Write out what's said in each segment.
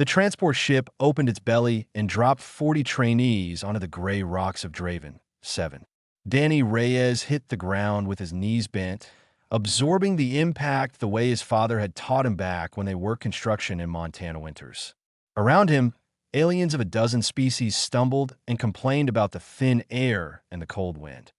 The transport ship opened its belly and dropped 40 trainees onto the gray rocks of Draven 7. Danny Reyes hit the ground with his knees bent, absorbing the impact the way his father had taught him back when they worked construction in Montana winters. Around him, aliens of a dozen species stumbled and complained about the thin air and the cold wind.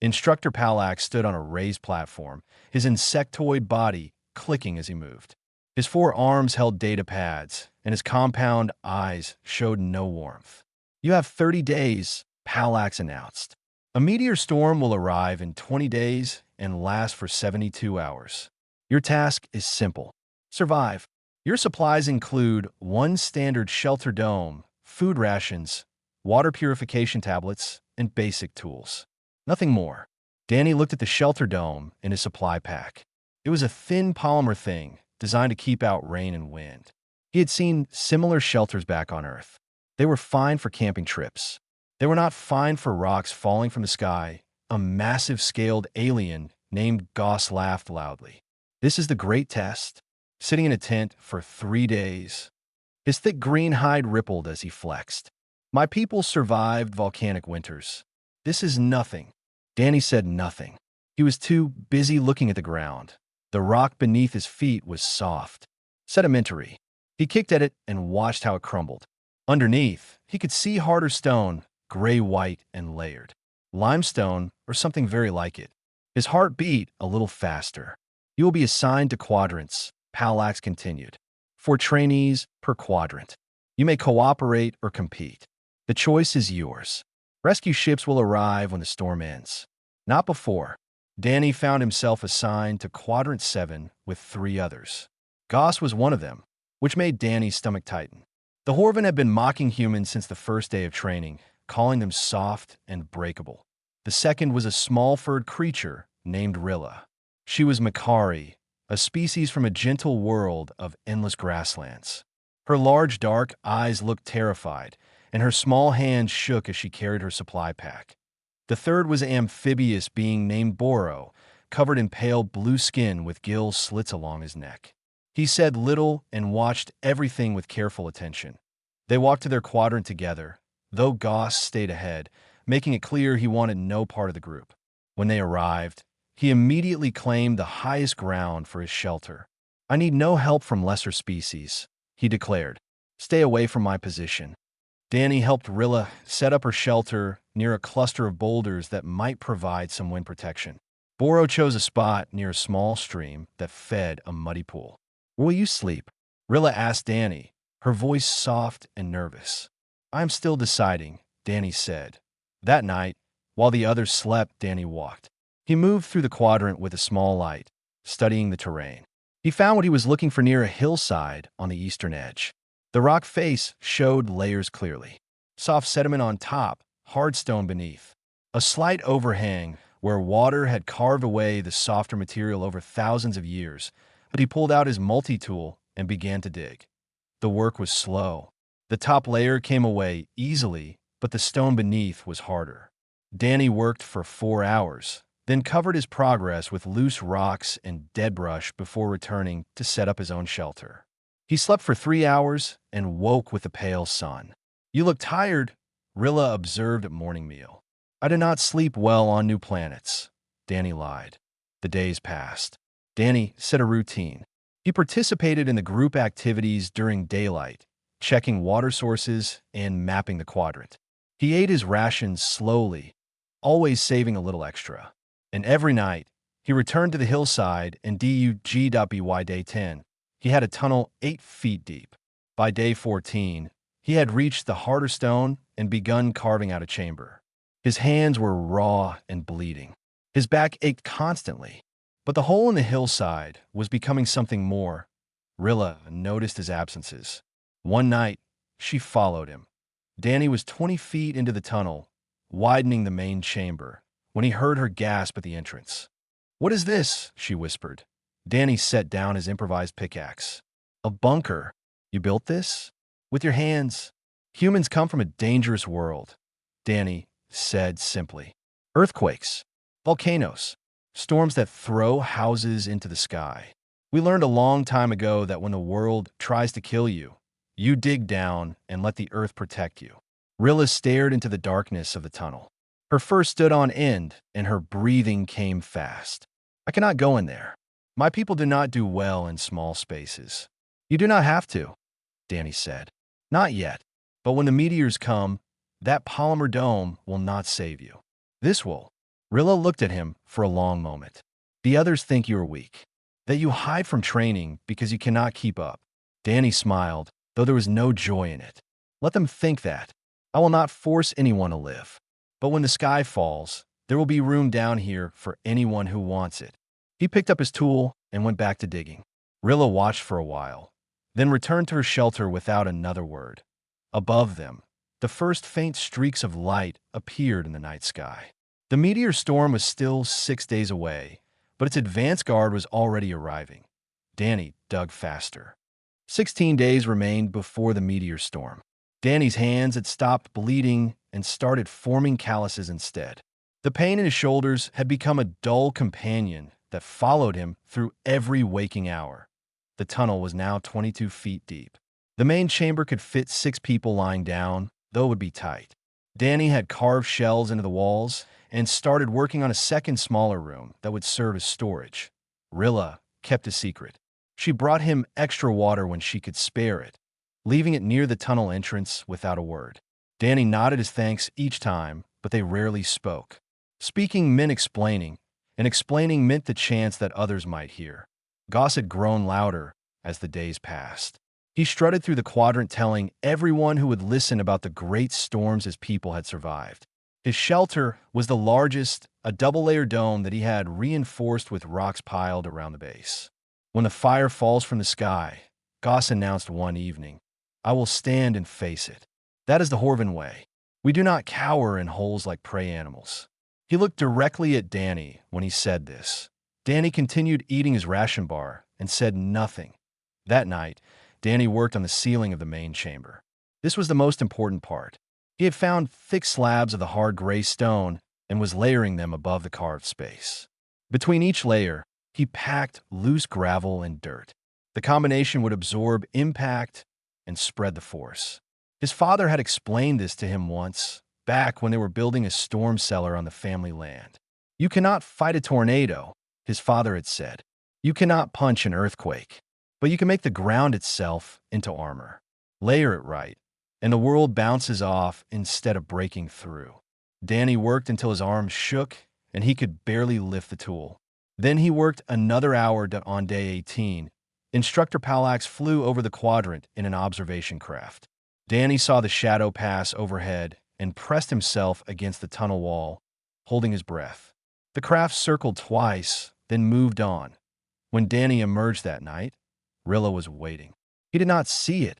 Instructor Palax stood on a raised platform, his insectoid body clicking as he moved. His 4 arms held data pads, and his compound eyes showed no warmth. "You have 30 days, Palax announced. A meteor storm will arrive in 20 days and last for 72 hours. Your task is simple. Survive. Your supplies include 1 standard shelter dome, food rations, water purification tablets, and basic tools. Nothing more." Danny looked at the shelter dome in his supply pack. It was a thin polymer thing designed to keep out rain and wind. He had seen similar shelters back on Earth. They were fine for camping trips. They were not fine for rocks falling from the sky. A massive scaled alien named Goss laughed loudly. "This is the great test." Sitting in a tent for 3 days. His thick green hide rippled as he flexed. "My people survived volcanic winters. This is nothing." Danny said nothing. He was too busy looking at the ground. The rock beneath his feet was soft, sedimentary. He kicked at it and watched how it crumbled. Underneath, he could see harder stone, gray-white and layered. Limestone or something very like it. His heart beat a little faster. "You will be assigned to quadrants," Palax continued. 4 trainees per quadrant. You may cooperate or compete. The choice is yours. Rescue ships will arrive when the storm ends. Not before. Danny found himself assigned to Quadrant 7 with 3 others. Goss was one of them, which made Danny's stomach tighten. The Horvan had been mocking humans since the first day of training, calling them soft and breakable. The second was a small-furred creature named Rilla. She was Makari, a species from a gentle world of endless grasslands. Her large dark eyes looked terrified, and her small hands shook as she carried her supply pack. The third was an amphibious being named Boro, covered in pale blue skin with gill slits along his neck. He said little and watched everything with careful attention. They walked to their quadrant together, though Goss stayed ahead, making it clear he wanted no part of the group. When they arrived, he immediately claimed the highest ground for his shelter. "I need no help from lesser species," he declared. "Stay away from my position." Danny helped Rilla set up her shelter near a cluster of boulders that might provide some wind protection. Boro chose a spot near a small stream that fed a muddy pool. "Where will you sleep?" Rilla asked Danny, her voice soft and nervous. "I'm still deciding," Danny said. That night, while the others slept, Danny walked. He moved through the quadrant with a small light, studying the terrain. He found what he was looking for near a hillside on the eastern edge. The rock face showed layers clearly. Soft sediment on top, hard stone beneath. A slight overhang where water had carved away the softer material over thousands of years, but he pulled out his multi-tool and began to dig. The work was slow. The top layer came away easily, but the stone beneath was harder. Danny worked for 4 hours, then covered his progress with loose rocks and dead brush before returning to set up his own shelter. He slept for 3 hours and woke with the pale sun. "You look tired," Rilla observed at morning meal. "I did not sleep well on new planets," Danny lied. The days passed. Danny set a routine. He participated in the group activities during daylight, checking water sources and mapping the quadrant. He ate his rations slowly, always saving a little extra. And every night, he returned to the hillside and DUG.BY day 10. He had a tunnel 8 feet deep. By day 14, he had reached the harder stone and begun carving out a chamber. His hands were raw and bleeding. His back ached constantly. But the hole in the hillside was becoming something more. Rilla noticed his absences. One night, she followed him. Danny was 20 feet into the tunnel, widening the main chamber, when he heard her gasp at the entrance. "What is this?" she whispered. Danny set down his improvised pickaxe. "A bunker. You built this? With your hands?" "Humans come from a dangerous world," Danny said simply. "Earthquakes, volcanoes, storms that throw houses into the sky. We learned a long time ago that when the world tries to kill you, You dig down and let the earth protect you." Rilla stared into the darkness of the tunnel. Her fur stood on end, and her breathing came fast. "I cannot go in there. My people do not do well in small spaces." "You do not have to," Danny said. "Not yet. But when the meteors come, that polymer dome will not save you. This will." Rilla looked at him for a long moment. "The others think you are weak, that you hide from training because you cannot keep up." Danny smiled, though there was no joy in it. "Let them think that. I will not force anyone to live. But when the sky falls, there will be room down here for anyone who wants it." He picked up his tool and went back to digging. Rilla watched for a while, then returned to her shelter without another word. Above them, the first faint streaks of light appeared in the night sky. The meteor storm was still 6 days away, but its advance guard was already arriving. Danny dug faster. 16 days remained before the meteor storm. Danny's hands had stopped bleeding and started forming calluses instead. The pain in his shoulders had become a dull companion that followed him through every waking hour. The tunnel was now 22 feet deep. The main chamber could fit 6 people lying down, though it would be tight. Danny had carved shells into the walls and started working on a second smaller room that would serve as storage. Rilla kept a secret. She brought him extra water when she could spare it, leaving it near the tunnel entrance without a word. Danny nodded his thanks each time, but they rarely spoke. Speaking meant explaining, and explaining meant the chance that others might hear. Goss had grown louder as the days passed. He strutted through the quadrant telling everyone who would listen about the great storms his people had survived. His shelter was the largest, a double-layer dome that he had reinforced with rocks piled around the base. "When the fire falls from the sky," Goss announced one evening, "I will stand and face it. That is the Horvan way. We do not cower in holes like prey animals." He looked directly at Danny when he said this. Danny continued eating his ration bar and said nothing. That night, Danny worked on the ceiling of the main chamber. This was the most important part. He had found thick slabs of the hard gray stone and was layering them above the carved space. Between each layer, he packed loose gravel and dirt. The combination would absorb impact and spread the force. His father had explained this to him once, back when they were building a storm cellar on the family land. "You cannot fight a tornado," his father had said. "You cannot punch an earthquake, but you can make the ground itself into armor. Layer it right, and the world bounces off instead of breaking through." Danny worked until his arms shook and he could barely lift the tool. Then he worked another hour on day 18. Instructor Palax flew over the quadrant in an observation craft. Danny saw the shadow pass overhead and pressed himself against the tunnel wall, holding his breath. The craft circled twice, then moved on. When Danny emerged that night, Rilla was waiting. "He did not see it,"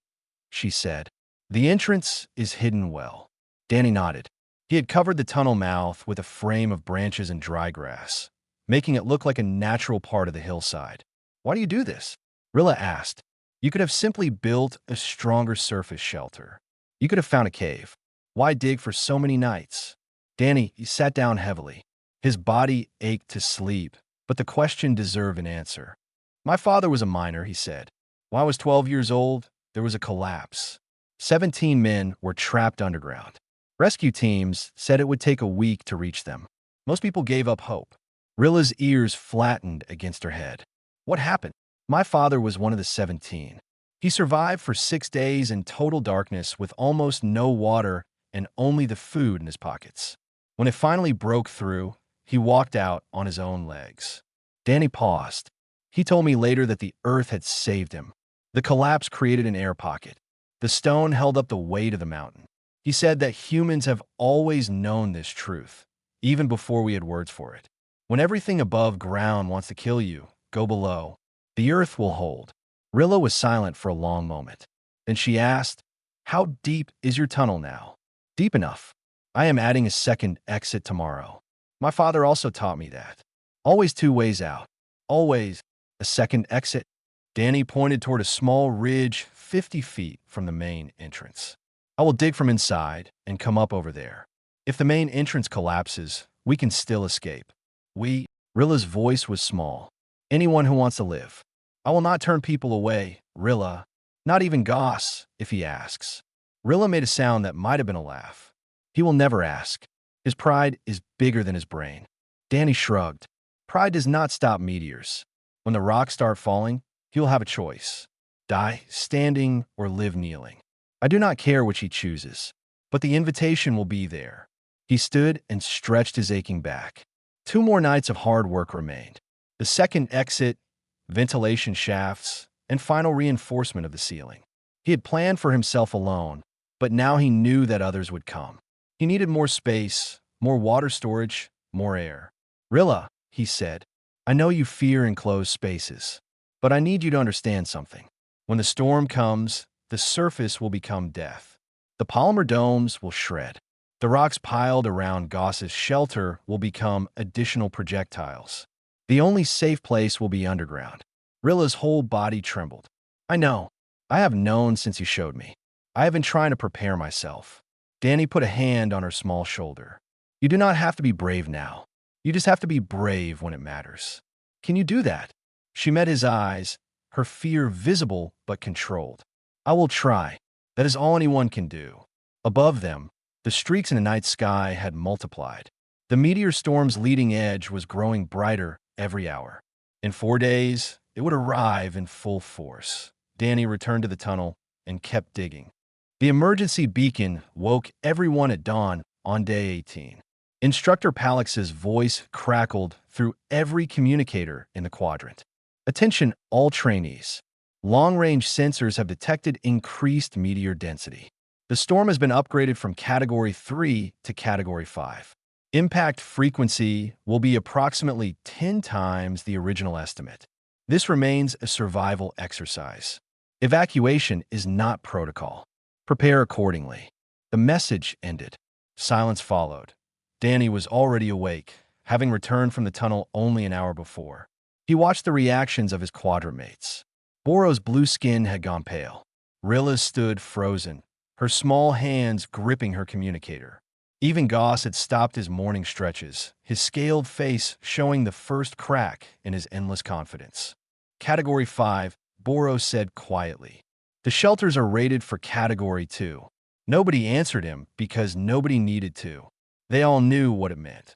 she said. "The entrance is hidden well." Danny nodded. He had covered the tunnel mouth with a frame of branches and dry grass, making it look like a natural part of the hillside. "Why do you do this?" Rilla asked. "You could have simply built a stronger surface shelter. You could have found a cave. Why dig for so many nights?" Danny sat down heavily. His body ached to sleep, but the question deserved an answer. "My father was a miner," he said. "When I was 12 years old, there was a collapse. 17 men were trapped underground. Rescue teams said it would take a week to reach them. Most people gave up hope." Rilla's ears flattened against her head. "What happened?" "My father was one of the 17. He survived for 6 days in total darkness with almost no water and only the food in his pockets. When it finally broke through, he walked out on his own legs." Danny paused. He told me later that the earth had saved him. The collapse created an air pocket. The stone held up the weight of the mountain. He said that humans have always known this truth, even before we had words for it. When everything above ground wants to kill you, go below. The earth will hold. Rilla was silent for a long moment. Then she asked, "How deep is your tunnel now?" "Deep enough. I am adding a second exit tomorrow. My father also taught me that. Always 2 ways out. Always a second exit." Danny pointed toward a small ridge 50 feet from the main entrance. "I will dig from inside and come up over there. If the main entrance collapses, we can still escape. Rilla's voice was small. "Anyone who wants to live. I will not turn people away, Rilla." Not even Goss, if he asks. Rilla made a sound that might have been a laugh. He will never ask. His pride is bigger than his brain. Danny shrugged. Pride does not stop meteors. When the rocks start falling, he will have a choice. Die standing or live kneeling. I do not care which he chooses, but the invitation will be there. He stood and stretched his aching back. 2 more nights of hard work remained. The second exit, ventilation shafts, and final reinforcement of the ceiling. He had planned for himself alone, but now he knew that others would come. He needed more space, more water storage, more air. Rilla, he said, I know you fear enclosed spaces, but I need you to understand something. When the storm comes, the surface will become death. The polymer domes will shred. The rocks piled around Goss's shelter will become additional projectiles. The only safe place will be underground. Rilla's whole body trembled. I know. I have known since you showed me. I have been trying to prepare myself. Danny put a hand on her small shoulder. You do not have to be brave now. You just have to be brave when it matters. Can you do that? She met his eyes, her fear visible but controlled. I will try. That is all anyone can do. Above them, the streaks in the night sky had multiplied. The meteor storm's leading edge was growing brighter every hour. In 4 days, it would arrive in full force. Danny returned to the tunnel and kept digging. The emergency beacon woke everyone at dawn on day 18. Instructor Palix's voice crackled through every communicator in the quadrant. Attention, all trainees. Long-range sensors have detected increased meteor density. The storm has been upgraded from Category 3 to Category 5. Impact frequency will be approximately 10 times the original estimate. This remains a survival exercise. Evacuation is not protocol. Prepare accordingly. The message ended. Silence followed. Danny was already awake, having returned from the tunnel only an hour before. He watched the reactions of his quadrant mates. Boro's blue skin had gone pale. Rilla stood frozen, her small hands gripping her communicator. Even Goss had stopped his morning stretches, his scaled face showing the first crack in his endless confidence. Category 5, Boro said quietly. The shelters are rated for Category 2. Nobody answered him because nobody needed to. They all knew what it meant.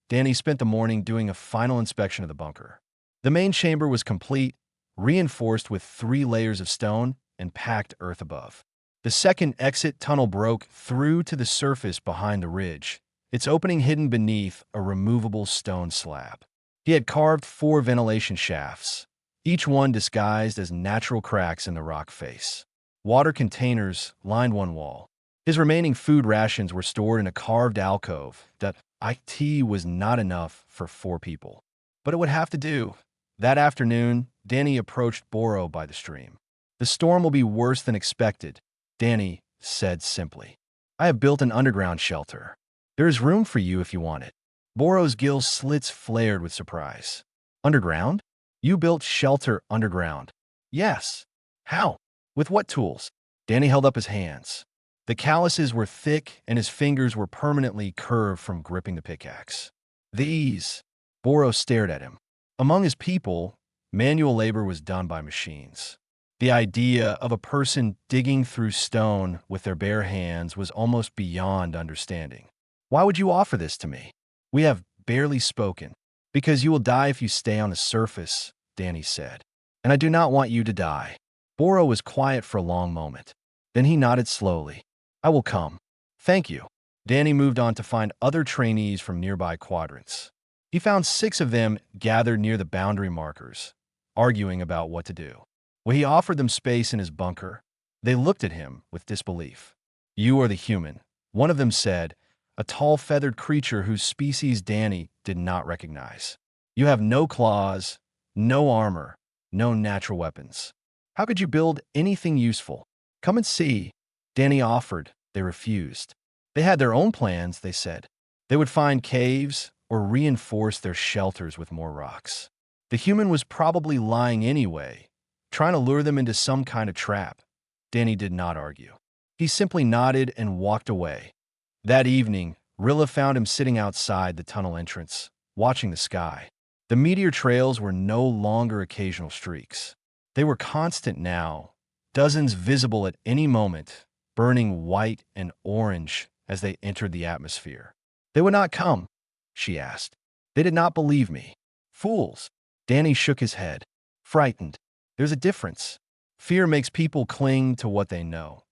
Danny spent the morning doing a final inspection of the bunker. The main chamber was complete, reinforced with 3 layers of stone and packed earth above. The second exit tunnel broke through to the surface behind the ridge, its opening hidden beneath a removable stone slab. He had carved 4 ventilation shafts, each one disguised as natural cracks in the rock face. Water containers lined one wall. His remaining food rations were stored in a carved alcove that IT was not enough for 4 people. But it would have to do. That afternoon, Danny approached Boro by the stream. The storm will be worse than expected, Danny said simply. I have built an underground shelter. There is room for you if you want it. Boro's gill slits flared with surprise. Underground? You built shelter underground? Yes. How? With what tools? Danny held up his hands. The calluses were thick and his fingers were permanently curved from gripping the pickaxe. These. Boro stared at him. Among his people, manual labor was done by machines. The idea of a person digging through stone with their bare hands was almost beyond understanding. Why would you offer this to me? We have barely spoken. Because you will die if you stay on the surface, Danny said. And I do not want you to die. Boro was quiet for a long moment. Then he nodded slowly. I will come. Thank you. Danny moved on to find other trainees from nearby quadrants. He found 6 of them gathered near the boundary markers, arguing about what to do. When he offered them space in his bunker, they looked at him with disbelief. You are the human, one of them said, a tall feathered creature whose species Danny did not recognize. You have no claws, no armor, no natural weapons. How could you build anything useful? Come and see. Danny offered. They refused. They had their own plans, they said. They would find caves or reinforce their shelters with more rocks. The human was probably lying anyway, trying to lure them into some kind of trap. Danny did not argue. He simply nodded and walked away. That evening, Rilla found him sitting outside the tunnel entrance, watching the sky. The meteor trails were no longer occasional streaks. They were constant now, dozens visible at any moment, burning white and orange as they entered the atmosphere. They would not come, she asked. They did not believe me. Fools. Danny shook his head, frightened. There's a difference. Fear makes people cling to what they know,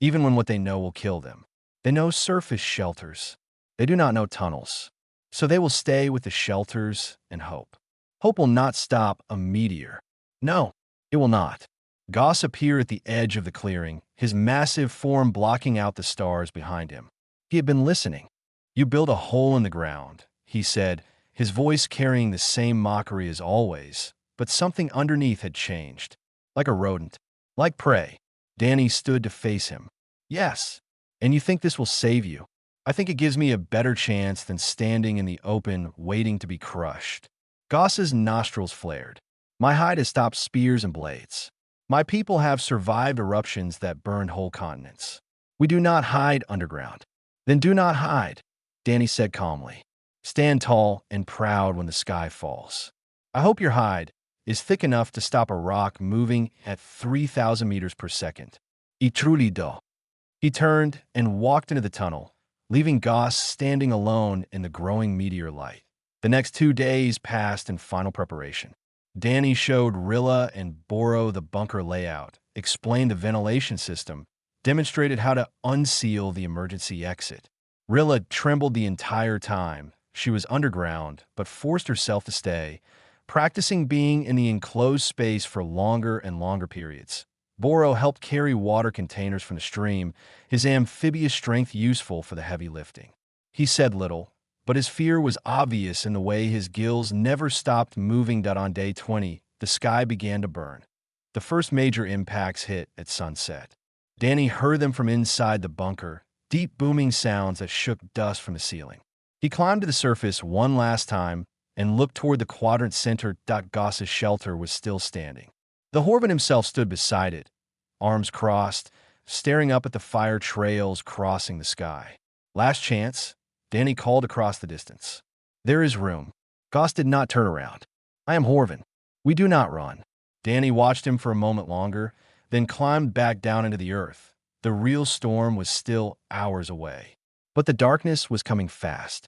even when what they know will kill them. They know surface shelters. They do not know tunnels. So they will stay with the shelters and hope. Hope will not stop a meteor. No, it will not. Goss appeared at the edge of the clearing, his massive form blocking out the stars behind him. He had been listening. You build a hole in the ground, he said, his voice carrying the same mockery as always, but something underneath had changed. Like a rodent. Like prey. Danny stood to face him. Yes. And you think this will save you? I think it gives me a better chance than standing in the open waiting to be crushed. Goss's nostrils flared. My hide has stopped spears and blades. My people have survived eruptions that burned whole continents. We do not hide underground. Then do not hide, Danny said calmly. Stand tall and proud when the sky falls. I hope your hide is thick enough to stop a rock moving at 3,000 meters per second. I truly do. He turned and walked into the tunnel, leaving Goss standing alone in the growing meteor light. The next 2 days passed in final preparation. Danny showed Rilla and Boro the bunker layout, explained the ventilation system, demonstrated how to unseal the emergency exit. Rilla trembled the entire time. She was underground, but forced herself to stay, practicing being in the enclosed space for longer and longer periods. Boro helped carry water containers from the stream, his amphibious strength useful for the heavy lifting. He said little, but his fear was obvious in the way his gills never stopped moving. On day 20, the sky began to burn. The first major impacts hit at sunset. Danny heard them from inside the bunker, deep booming sounds that shook dust from the ceiling. He climbed to the surface one last time and looked toward the quadrant center. Goss's shelter was still standing. The Horvan himself stood beside it, arms crossed, staring up at the fire trails crossing the sky. Last chance, Danny called across the distance. There is room. Goss did not turn around. I am Horvan. We do not run. Danny watched him for a moment longer, then climbed back down into the earth. The real storm was still hours away. But the darkness was coming fast.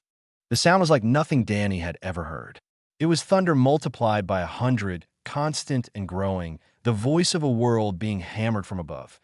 The sound was like nothing Danny had ever heard. It was thunder multiplied by 100, constant and growing, the voice of a world being hammered from above.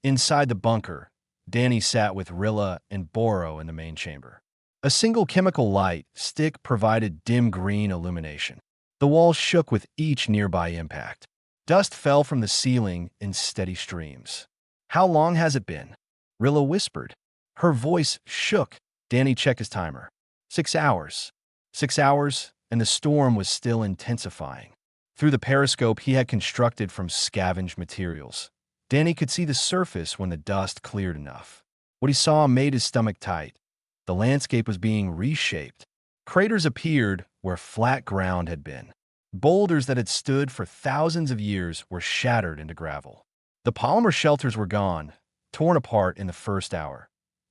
Inside the bunker, Danny sat with Rilla and Boro in the main chamber. A single chemical light stick provided dim green illumination. The walls shook with each nearby impact. Dust fell from the ceiling in steady streams. How long has it been? Rilla whispered. Her voice shook. Danny checked his timer. 6 hours. 6 hours, and the storm was still intensifying. Through the periscope he had constructed from scavenged materials, Danny could see the surface when the dust cleared enough. What he saw made his stomach tight. The landscape was being reshaped. Craters appeared where flat ground had been. Boulders that had stood for thousands of years were shattered into gravel. The polymer shelters were gone, torn apart in the first hour.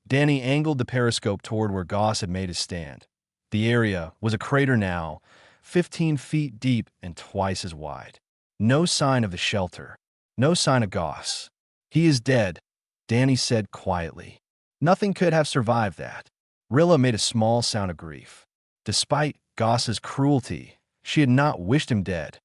Danny angled the periscope toward where Goss had made his stand. The area was a crater now, 15 feet deep and twice as wide. No sign of the shelter. No sign of Goss. He is dead, Danny said quietly. Nothing could have survived that. Rilla made a small sound of grief. Despite Goss's cruelty, she had not wished him dead.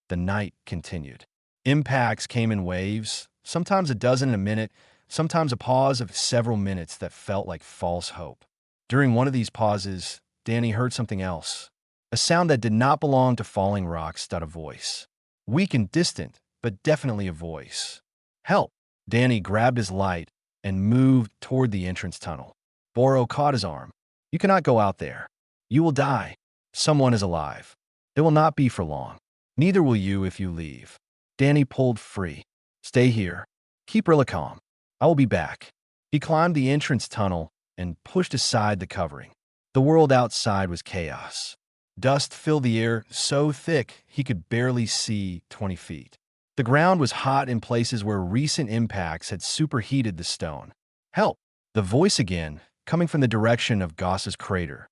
The night continued. Impacts came in waves, sometimes a dozen in a minute, sometimes a pause of several minutes that felt like false hope. During one of these pauses, Danny heard something else. A sound that did not belong to falling rocks. A voice. Weak and distant, but definitely a voice. Help! Danny grabbed his light and moved toward the entrance tunnel. Boro caught his arm. You cannot go out there. You will die. Someone is alive. It will not be for long. Neither will you if you leave. Danny pulled free. Stay here. Keep Rilla calm. I will be back. He climbed the entrance tunnel and pushed aside the covering. The world outside was chaos. Dust filled the air so thick he could barely see 20 feet. The ground was hot in places where recent impacts had superheated the stone. Help! The voice again, coming from the direction of Goss's crater.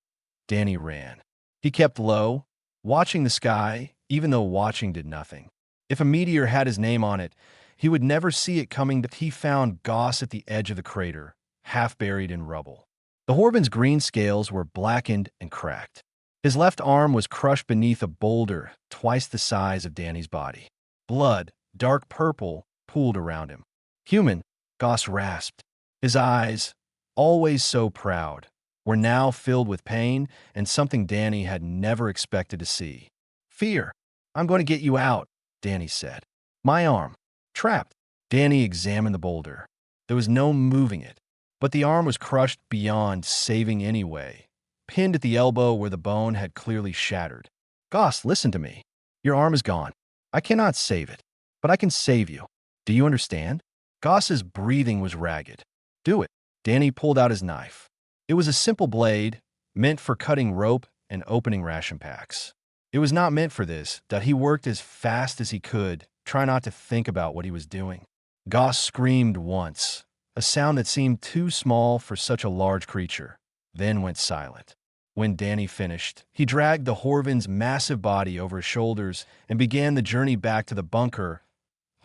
Danny ran. He kept low, watching the sky, even though watching did nothing. If a meteor had his name on it, He would never see it coming that he found Goss at the edge of the crater, half buried in rubble. The Horvan's green scales were blackened and cracked. His left arm was crushed beneath a boulder twice the size of Danny's body. Blood, dark purple, pooled around him. Human, Goss rasped. His eyes, always so proud, were now filled with pain and something Danny had never expected to see. Fear. I'm going to get you out, Danny said. My arm. Trapped. Danny examined the boulder. There was no moving it, but the arm was crushed beyond saving anyway, pinned at the elbow where the bone had clearly shattered. Goss, listen to me. Your arm is gone. I cannot save it, but I can save you. Do you understand? Goss's breathing was ragged. Do it. Danny pulled out his knife. It was a simple blade, meant for cutting rope and opening ration packs. It was not meant for this, that he worked as fast as he could, try not to think about what he was doing. Goss screamed once, a sound that seemed too small for such a large creature, then went silent. When Danny finished, he dragged the Horvan's massive body over his shoulders and began the journey back to the bunker.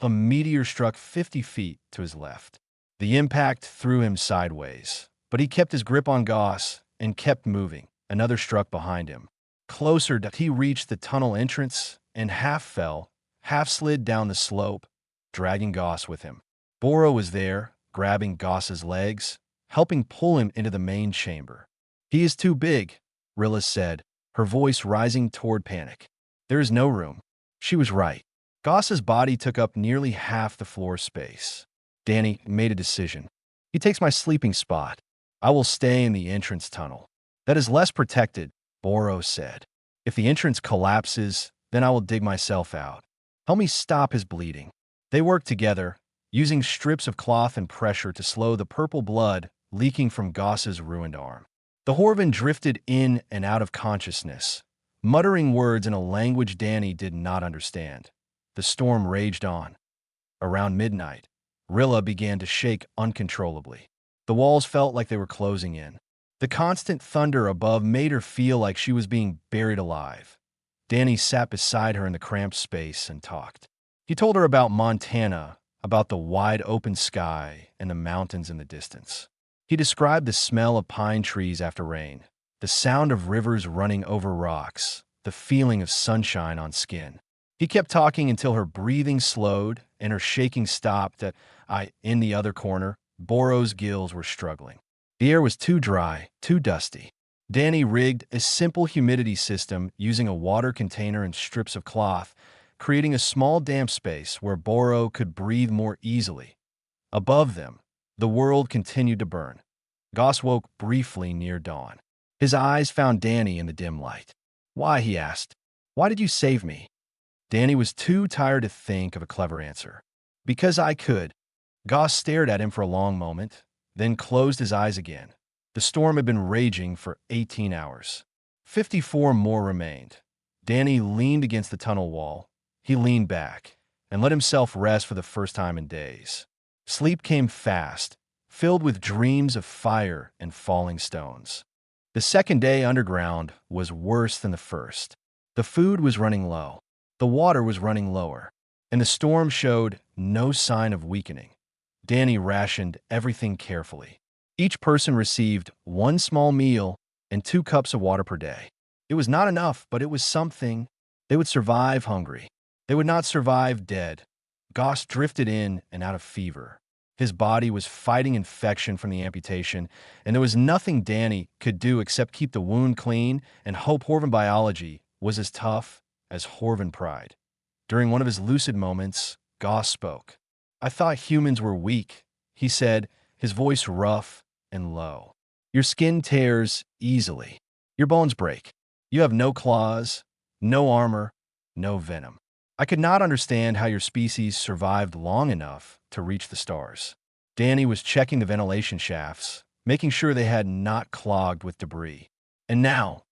A meteor struck 50 feet to his left. The impact threw him sideways, but he kept his grip on Goss and kept moving. Another struck behind him. Closer, he reached the tunnel entrance and half fell, half slid down the slope, dragging Goss with him. Boro was there, grabbing Goss's legs, helping pull him into the main chamber. He is too big, Rilla said, her voice rising toward panic. There is no room. She was right. Goss's body took up nearly half the floor space. Danny made a decision. He takes my sleeping spot. I will stay in the entrance tunnel. That is less protected, Boro said. If the entrance collapses, then I will dig myself out. Help me stop his bleeding. They worked together, using strips of cloth and pressure to slow the purple blood leaking from Goss's ruined arm. The Horvan drifted in and out of consciousness, muttering words in a language Danny did not understand. The storm raged on. Around midnight, Rilla began to shake uncontrollably. The walls felt like they were closing in. The constant thunder above made her feel like she was being buried alive. Danny sat beside her in the cramped space and talked. He told her about Montana, about the wide open sky and the mountains in the distance. He described the smell of pine trees after rain, the sound of rivers running over rocks, the feeling of sunshine on skin. He kept talking until her breathing slowed and her shaking stopped. In the other corner, Boro's gills were struggling. The air was too dry, too dusty. Danny rigged a simple humidity system using a water container and strips of cloth, creating a small damp space where Boro could breathe more easily. Above them, the world continued to burn. Goss woke briefly near dawn. His eyes found Danny in the dim light. Why, he asked. Why did you save me? Danny was too tired to think of a clever answer. Because I could. Goss stared at him for a long moment, then closed his eyes again. The storm had been raging for 18 hours. 54 more remained. Danny leaned against the tunnel wall. He leaned back and let himself rest for the first time in days. Sleep came fast, filled with dreams of fire and falling stones. The second day underground was worse than the first. The food was running low. The water was running lower, and the storm showed no sign of weakening. Danny rationed everything carefully. Each person received 1 small meal and 2 cups of water per day. It was not enough, but it was something. They would survive hungry. They would not survive dead. Goss drifted in and out of fever. His body was fighting infection from the amputation, and there was nothing Danny could do except keep the wound clean and hope Horvan biology was as tough as Horvan pride. During one of his lucid moments, Goss spoke. I thought humans were weak, he said, his voice rough and low. Your skin tears easily. Your bones break. You have no claws, no armor, no venom. I could not understand how your species survived long enough to reach the stars. Danny was checking the ventilation shafts, making sure they had not clogged with debris. And now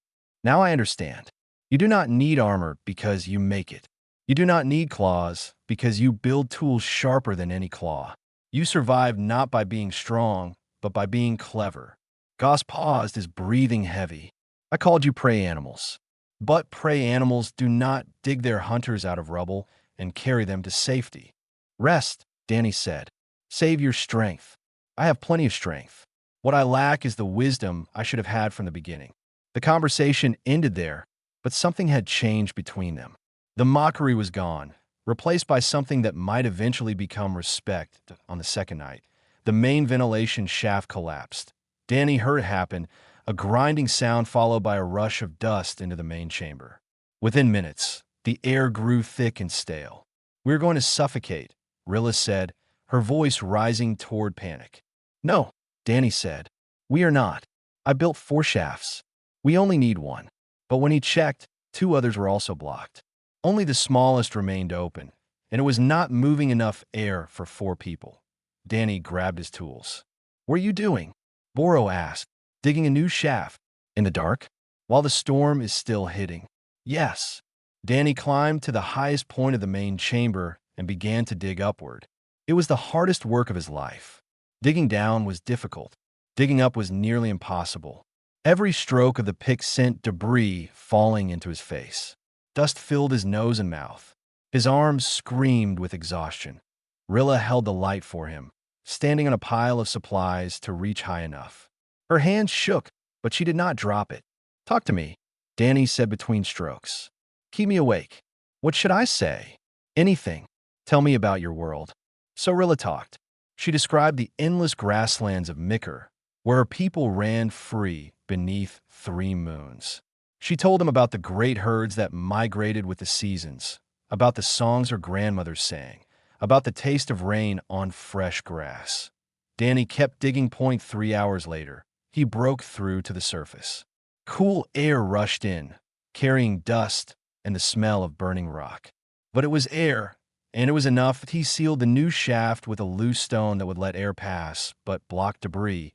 I understand. You do not need armor because you make it. You do not need claws because you build tools sharper than any claw. You survived not by being strong, but by being clever. Goss paused, his breathing heavy. I called you prey animals. But prey animals do not dig their hunters out of rubble and carry them to safety. Rest, Danny said. Save your strength. I have plenty of strength. What I lack is the wisdom I should have had from the beginning. The conversation ended there, but something had changed between them. The mockery was gone, replaced by something that might eventually become respect. On the second night, the main ventilation shaft collapsed. Danny heard it happen, a grinding sound followed by a rush of dust into the main chamber. Within minutes, the air grew thick and stale. "We're going to suffocate," Rilla said, her voice rising toward panic. "No," Danny said. "We are not. I built 4 shafts. We only need one." But when he checked, 2 others were also blocked. Only the smallest remained open, and it was not moving enough air for 4 people. Danny grabbed his tools. "What are you doing?" Boro asked. "Digging a new shaft." "In the dark? While the storm is still hitting?" "Yes." Danny climbed to the highest point of the main chamber and began to dig upward. It was the hardest work of his life. Digging down was difficult. Digging up was nearly impossible. Every stroke of the pick sent debris falling into his face. Dust filled his nose and mouth. His arms screamed with exhaustion. Rilla held the light for him, standing on a pile of supplies to reach high enough. Her hands shook, but she did not drop it. "Talk to me," Danny said between strokes. "Keep me awake." "What should I say?" "Anything. Tell me about your world." So Rilla talked. She described the endless grasslands of Meteor, where her people ran free beneath 3 moons. She told him about the great herds that migrated with the seasons, about the songs her grandmothers sang, about the taste of rain on fresh grass. Danny kept digging. 3 hours later, he broke through to the surface. Cool air rushed in, carrying dust and the smell of burning rock. But it was air, and it was enough that he sealed the new shaft with a loose stone that would let air pass but block debris,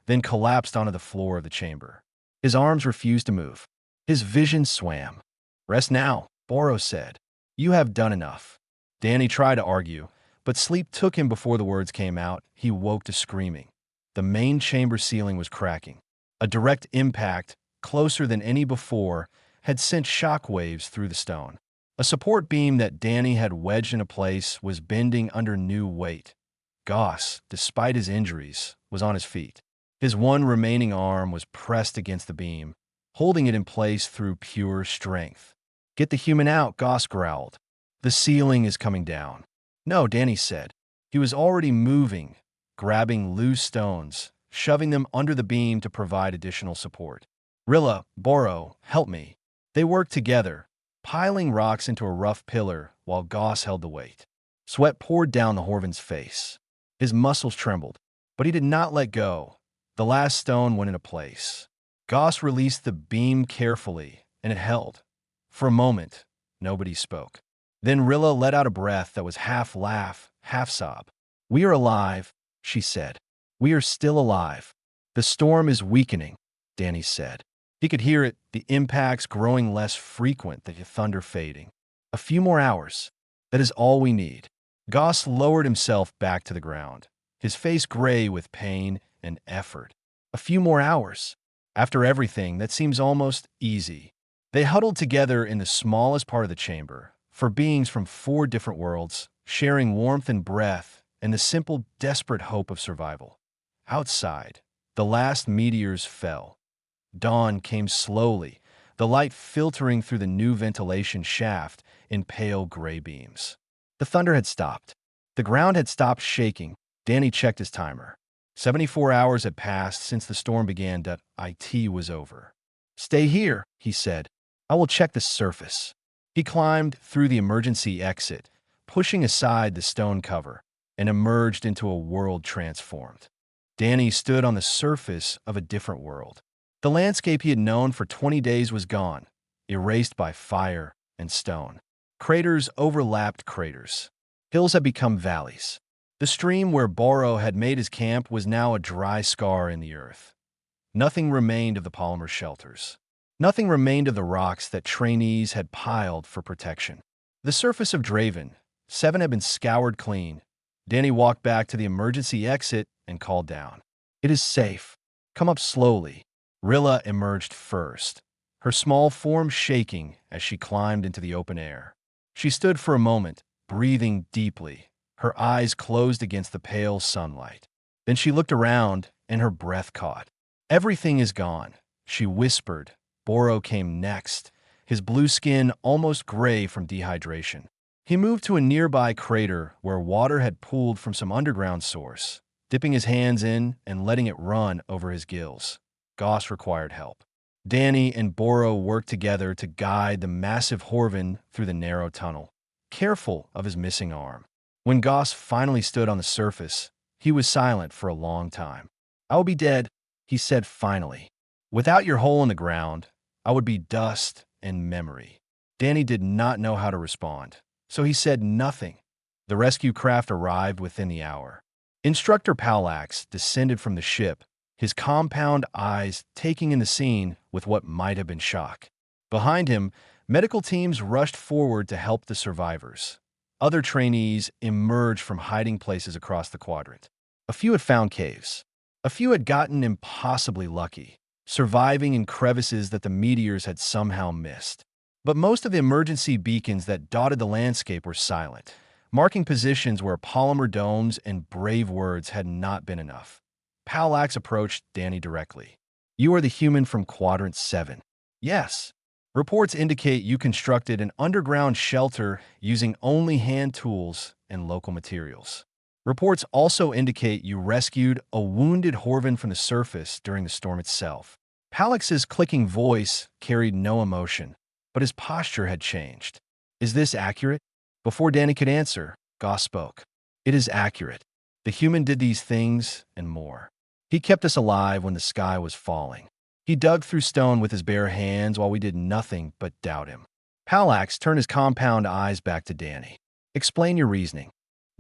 then collapsed onto the floor of the chamber. His arms refused to move. His vision swam. "Rest now," Boro said. "You have done enough." Danny tried to argue, but sleep took him before the words came out. He woke to screaming. The main chamber ceiling was cracking. A direct impact, closer than any before, had sent shockwaves through the stone. A support beam that Danny had wedged into place was bending under new weight. Goss, despite his injuries, was on his feet. His one remaining arm was pressed against the beam, holding it in place through pure strength. "Get the human out," Goss growled. "The ceiling is coming down." "No," Danny said. He was already moving, grabbing loose stones, shoving them under the beam to provide additional support. "Rilla, Boro, help me." They worked together, piling rocks into a rough pillar while Goss held the weight. Sweat poured down the Horvan's face. His muscles trembled, but he did not let go. The last stone went into place. Goss released the beam carefully, and it held. For a moment, nobody spoke. Then Rilla let out a breath that was half laugh, half sob. "We are alive," she said. "We are still alive." "The storm is weakening," Danny said. He could hear it, the impacts growing less frequent, the thunder fading. "A few more hours. That is all we need." Goss lowered himself back to the ground, his face gray with pain and effort. "A few more hours. After everything, that seems almost easy." They huddled together in the smallest part of the chamber, for beings from 4 different worlds, sharing warmth and breath and the simple, desperate hope of survival. Outside, the last meteors fell. Dawn came slowly, the light filtering through the new ventilation shaft in pale gray beams. The thunder had stopped. The ground had stopped shaking. Danny checked his timer. 74 hours had passed since the storm began. It was over. "Stay here," he said. "I will check the surface." He climbed through the emergency exit, pushing aside the stone cover, and emerged into a world transformed. Danny stood on the surface of a different world. The landscape he had known for 20 days was gone, erased by fire and stone. Craters overlapped craters. Hills had become valleys. The stream where Boro had made his camp was now a dry scar in the earth. Nothing remained of the polymer shelters. Nothing remained of the rocks that trainees had piled for protection. The surface of Draven 7 had been scoured clean. Danny walked back to the emergency exit and called down. "It is safe. Come up slowly." Rilla emerged first, her small form shaking as she climbed into the open air. She stood for a moment, breathing deeply, Her eyes closed against the pale sunlight. Then she looked around, and her breath caught. "Everything is gone," she whispered. Boro came next, his blue skin almost gray from dehydration. He moved to a nearby crater where water had pooled from some underground source, dipping his hands in and letting it run over his gills. Goss required help. Danny and Boro worked together to guide the massive Horvin through the narrow tunnel, careful of his missing arm. When Goss finally stood on the surface, he was silent for a long time. "I will be dead," he said finally. "Without your hole in the ground, I would be dust and memory." Danny did not know how to respond, so he said nothing. The rescue craft arrived within the hour. Instructor Palax descended from the ship, his compound eyes taking in the scene with what might have been shock. Behind him, medical teams rushed forward to help the survivors. Other trainees emerged from hiding places across the quadrant. A few had found caves. A few had gotten impossibly lucky, surviving in crevices that the meteors had somehow missed. But most of the emergency beacons that dotted the landscape were silent, marking positions where polymer domes and brave words had not been enough. Palax approached Danny directly. "You are the human from Quadrant 7. "Yes. Reports indicate you constructed an underground shelter using only hand tools and local materials. Reports also indicate you rescued a wounded Horvin from the surface during the storm itself." Palax's clicking voice carried no emotion, but his posture had changed. "Is this accurate?" Before Danny could answer, Goss spoke. "It is accurate. The human did these things and more. He kept us alive when the sky was falling. He dug through stone with his bare hands while we did nothing but doubt him." Palax turned his compound eyes back to Danny. "Explain your reasoning."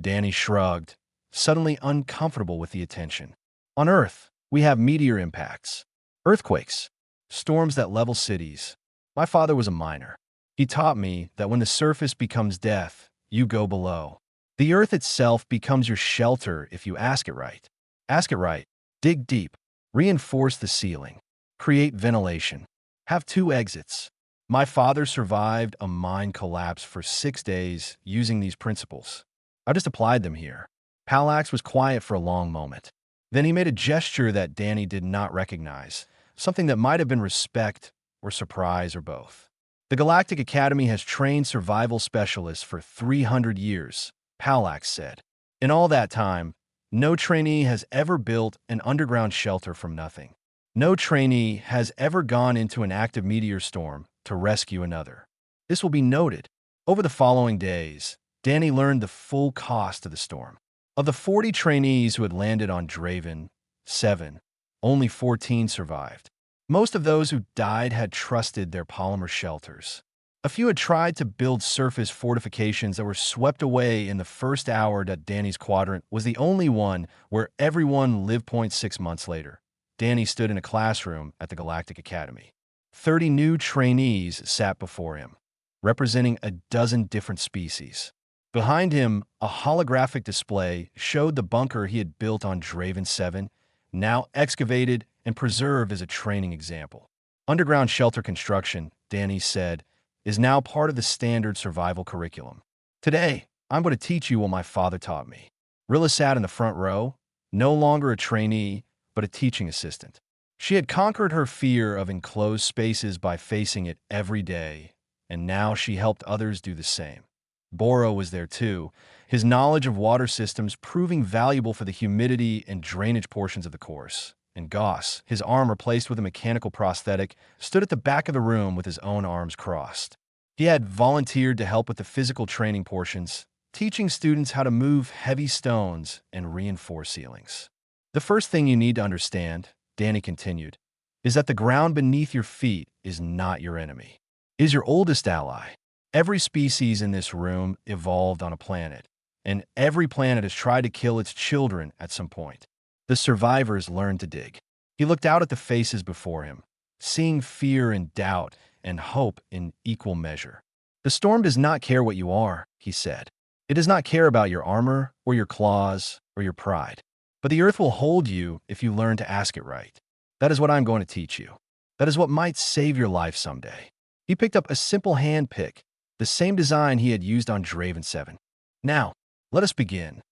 Danny shrugged, suddenly uncomfortable with the attention. "On Earth, we have meteor impacts, earthquakes, storms that level cities. My father was a miner. He taught me that when the surface becomes death, you go below. The Earth itself becomes your shelter if you ask it right. Ask it right. Dig deep. Reinforce the ceiling. Create ventilation. Have 2 exits. My father survived a mine collapse for 6 days using these principles. I just applied them here." Palax was quiet for a long moment. Then he made a gesture that Danny did not recognize, something that might have been respect or surprise or both. "The Galactic Academy has trained survival specialists for 300 years, Palax said. In all that time, no trainee has ever built an underground shelter from nothing. No trainee has ever gone into an active meteor storm to rescue another. This will be noted." Over the following days, Danny learned the full cost of the storm. Of the 40 trainees who had landed on Draven 7, only 14 survived. Most of those who died had trusted their polymer shelters. A few had tried to build surface fortifications that were swept away in the first hour that Danny's quadrant was the only one where everyone lived. 6 months later, Danny stood in a classroom at the Galactic Academy. 30 new trainees sat before him, representing a dozen different species. Behind him, a holographic display showed the bunker he had built on Draven 7, now excavated and preserved as a training example. "Underground shelter construction," Danny said, "is now part of the standard survival curriculum. Today, I'm going to teach you what my father taught me." Rilla sat in the front row, no longer a trainee, but a teaching assistant. She had conquered her fear of enclosed spaces by facing it every day, and now she helped others do the same. Boro was there too, his knowledge of water systems proving valuable for the humidity and drainage portions of the course. And Goss, his arm replaced with a mechanical prosthetic, stood at the back of the room with his own arms crossed. He had volunteered to help with the physical training portions, teaching students how to move heavy stones and reinforce ceilings. "The first thing you need to understand," Danny continued, "is that the ground beneath your feet is not your enemy. It is your oldest ally. Every species in this room evolved on a planet, and every planet has tried to kill its children at some point. The survivors learned to dig." He looked out at the faces before him, seeing fear and doubt and hope in equal measure. "The storm does not care what you are," he said. "It does not care about your armor or your claws or your pride. But the earth will hold you if you learn to ask it right. That is what I'm going to teach you. That is what might save your life someday." He picked up a simple hand pick, the same design he had used on Draven 7. "Now, Let us begin.